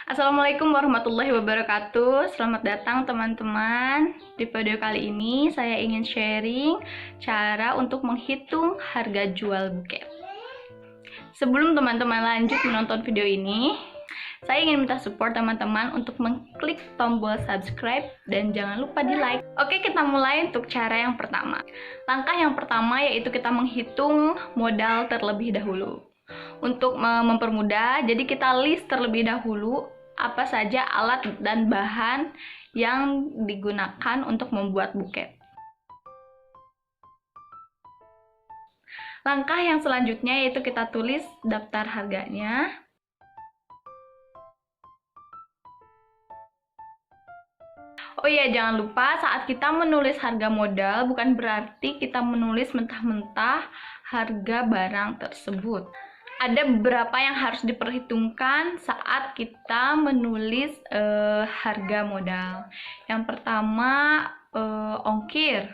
Assalamualaikum warahmatullahi wabarakatuh. Selamat datang teman-teman. Di video kali ini saya ingin sharing cara untuk menghitung harga jual buket. Sebelum teman-teman lanjut menonton video ini, saya ingin minta support teman-teman untuk mengklik tombol subscribe dan jangan lupa di like. Oke, kita mulai untuk cara yang pertama. Langkah yang pertama yaitu kita menghitung modal terlebih dahulu. Untuk mempermudah, jadi kita list terlebih dahulu apa saja alat dan bahan yang digunakan untuk membuat buket. Langkah yang selanjutnya yaitu kita tulis daftar harganya. Oh iya, jangan lupa saat kita menulis harga modal bukan berarti kita menulis mentah-mentah harga barang tersebut. Ada beberapa yang harus diperhitungkan saat kita menulis harga modal. Yang pertama, ongkir.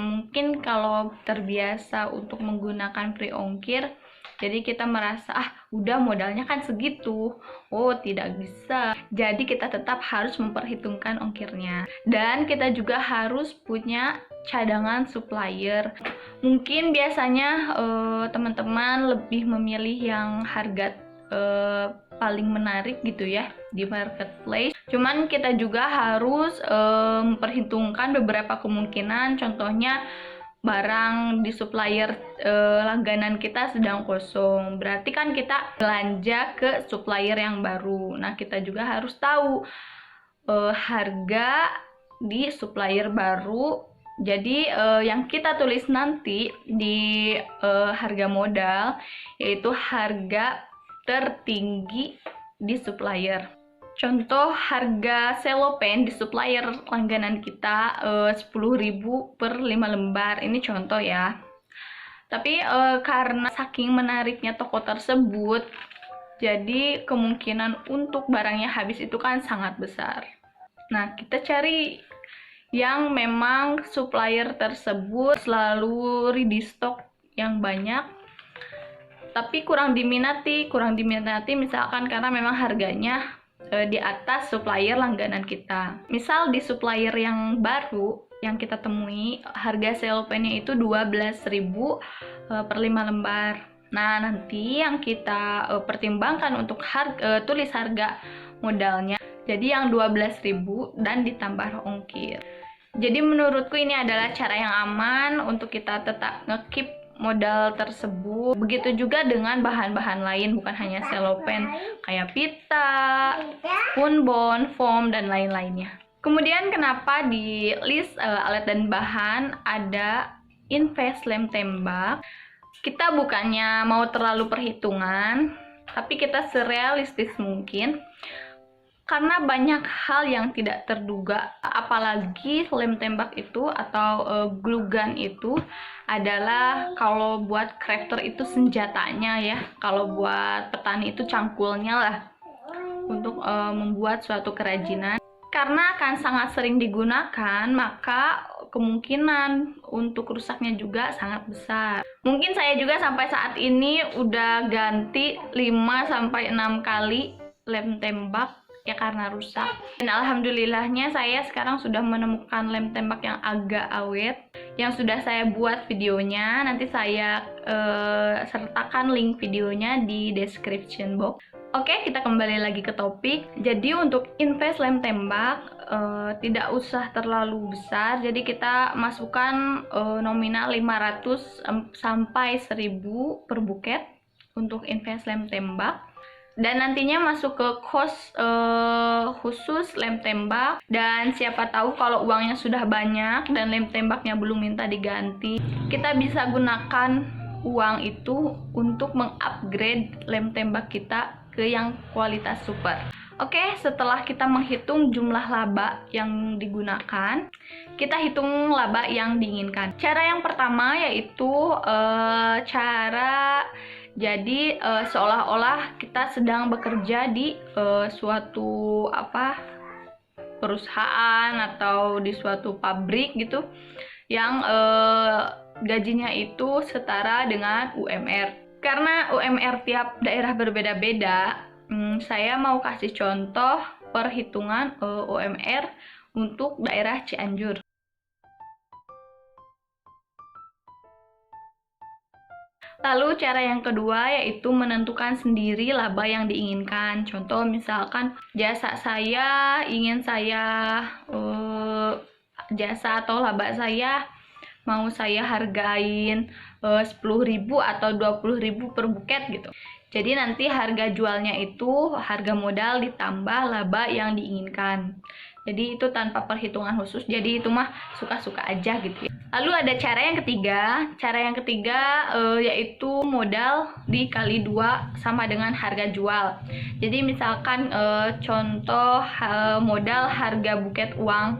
Mungkin kalau terbiasa untuk menggunakan free ongkir, jadi kita merasa udah modalnya kan segitu. Oh, tidak bisa. Jadi kita tetap harus memperhitungkan ongkirnya. Dan kita juga harus punya cadangan supplier. Mungkin biasanya teman-teman lebih memilih yang harga paling menarik gitu ya di marketplace. Cuman kita juga harus memperhitungkan beberapa kemungkinan. Contohnya barang di supplier langganan kita sedang kosong, berarti kan kita belanja ke supplier yang baru. Nah, kita juga harus tahu harga di supplier baru. Jadi yang kita tulis nanti di harga modal yaitu harga tertinggi di supplier. Contoh harga selopen di supplier langganan kita 10.000 per 5 lembar. Ini contoh ya. Tapi karena saking menariknya toko tersebut, jadi kemungkinan untuk barangnya habis itu kan sangat besar. Nah, kita cari yang memang supplier tersebut selalu ready stock yang banyak, tapi kurang diminati misalkan karena memang harganya di atas supplier langganan kita. Misal di supplier yang baru yang kita temui harga selopennya itu 12.000 per 5 lembar. Nah, nanti yang kita pertimbangkan untuk tulis harga modalnya jadi yang 12.000 dan ditambah ongkir. Jadi menurutku ini adalah cara yang aman untuk kita tetap nge-keep modal tersebut. Begitu juga dengan bahan-bahan lain, bukan hanya selopen, kayak pita, spunbon, foam, dan lain-lainnya. Kemudian kenapa di list alat dan bahan ada invest lem tembak? Kita bukannya mau terlalu perhitungan, tapi kita serealistis mungkin. Karena banyak hal yang tidak terduga, apalagi lem tembak itu atau glue gun itu adalah kalau buat crafter itu senjatanya ya, kalau buat petani itu cangkulnya lah untuk membuat suatu kerajinan. Karena akan sangat sering digunakan, maka kemungkinan untuk rusaknya juga sangat besar. Mungkin saya juga sampai saat ini udah ganti 5-6 kali lem tembak ya karena rusak. Dan alhamdulillahnya saya sekarang sudah menemukan lem tembak yang agak awet yang sudah saya buat videonya. Nanti saya sertakan link videonya di description box. Oke, kita kembali lagi ke topik. Jadi untuk invest lem tembak tidak usah terlalu besar. Jadi kita masukkan nominal 500 sampai 1.000 per buket untuk invest lem tembak. Dan nantinya masuk ke cost khusus lem tembak. Dan siapa tahu kalau uangnya sudah banyak dan lem tembaknya belum minta diganti, kita bisa gunakan uang itu untuk mengupgrade lem tembak kita ke yang kualitas super. Oke, setelah kita menghitung jumlah laba yang digunakan, kita hitung laba yang diinginkan. Cara yang pertama yaitu jadi seolah-olah kita sedang bekerja di suatu perusahaan atau di suatu pabrik gitu yang gajinya itu setara dengan UMR. Karena UMR tiap daerah berbeda-beda, Saya mau kasih contoh perhitungan UMR untuk daerah Cianjur. Lalu cara yang kedua yaitu menentukan sendiri laba yang diinginkan. Contoh misalkan jasa saya jasa atau laba saya mau saya hargain 10.000 atau 20.000 per buket gitu. Jadi nanti harga jualnya itu harga modal ditambah laba yang diinginkan. Jadi itu tanpa perhitungan khusus, jadi itu mah suka-suka aja gitu ya. Lalu ada cara yang ketiga yaitu modal dikali 2 sama dengan harga jual. Jadi misalkan contoh modal harga buket uang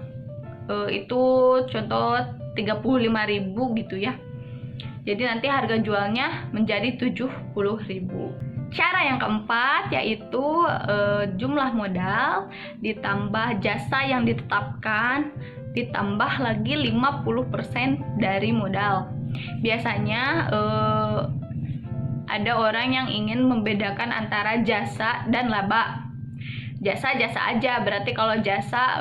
itu contoh 35.000 gitu ya. Jadi nanti harga jualnya menjadi 70.000. Cara yang keempat yaitu jumlah modal ditambah jasa yang ditetapkan ditambah lagi 50% dari modal. Biasanya ada orang yang ingin membedakan antara jasa dan laba. Jasa aja, berarti kalau jasa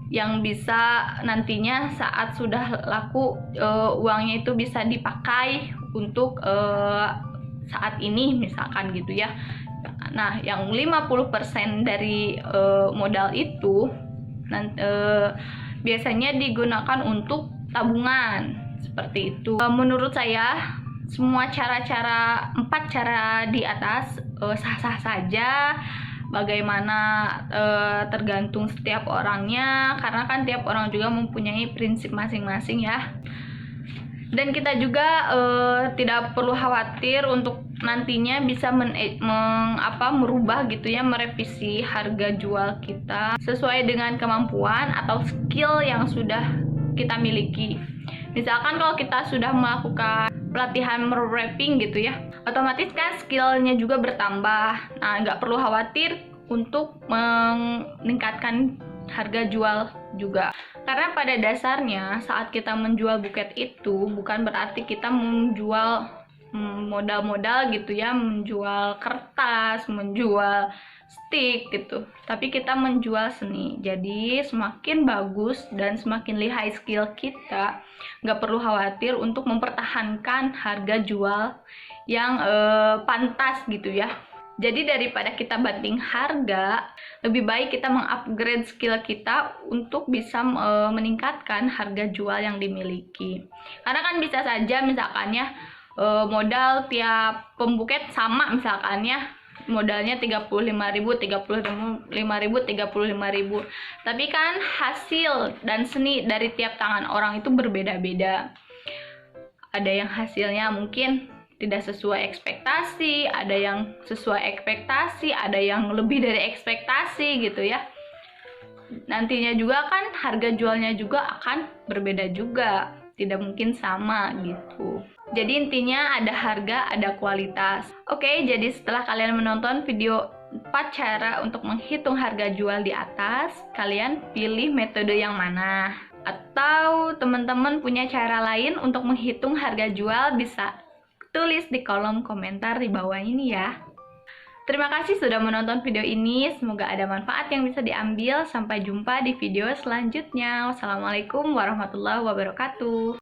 yang bisa nantinya saat sudah laku uangnya itu bisa dipakai untuk saat ini misalkan gitu ya. Nah, yang 50% dari modal itu biasanya digunakan untuk tabungan seperti itu. Menurut saya semua 4 cara di atas sah-sah saja. Bagaimana tergantung setiap orangnya, karena kan tiap orang juga mempunyai prinsip masing-masing ya. Dan kita juga tidak perlu khawatir untuk nantinya bisa merubah gitu ya, merevisi harga jual kita sesuai dengan kemampuan atau skill yang sudah kita miliki. Misalkan kalau kita sudah melakukan pelatihan wrapping gitu ya, otomatis kan skillnya juga bertambah. Nah, nggak perlu khawatir untuk meningkatkan harga jual juga. Karena pada dasarnya saat kita menjual buket itu bukan berarti kita menjual modal-modal gitu ya, menjual kertas, menjual stick gitu, tapi kita menjual seni. Jadi semakin bagus dan semakin lihai skill kita, nggak perlu khawatir untuk mempertahankan harga jual yang pantas gitu ya. Jadi daripada kita banting harga, lebih baik kita mengupgrade skill kita untuk bisa meningkatkan harga jual yang dimiliki. Karena kan bisa saja misalkannya modal tiap pembuket sama, misalkannya modalnya 35.000, 35.000, 35.000. Tapi kan hasil dan seni dari tiap tangan orang itu berbeda-beda. Ada yang hasilnya mungkin tidak sesuai ekspektasi, ada yang sesuai ekspektasi, ada yang lebih dari ekspektasi gitu ya. Nantinya juga kan harga jualnya juga akan berbeda juga, tidak mungkin sama gitu. Jadi intinya ada harga, ada kualitas. Oke, jadi setelah kalian menonton video 4 cara untuk menghitung harga jual di atas, kalian pilih metode yang mana? Atau teman-teman punya cara lain untuk menghitung harga jual, bisa tulis di kolom komentar di bawah ini ya. Terima kasih sudah menonton video ini, semoga ada manfaat yang bisa diambil. Sampai jumpa di video selanjutnya. Wassalamualaikum warahmatullahi wabarakatuh.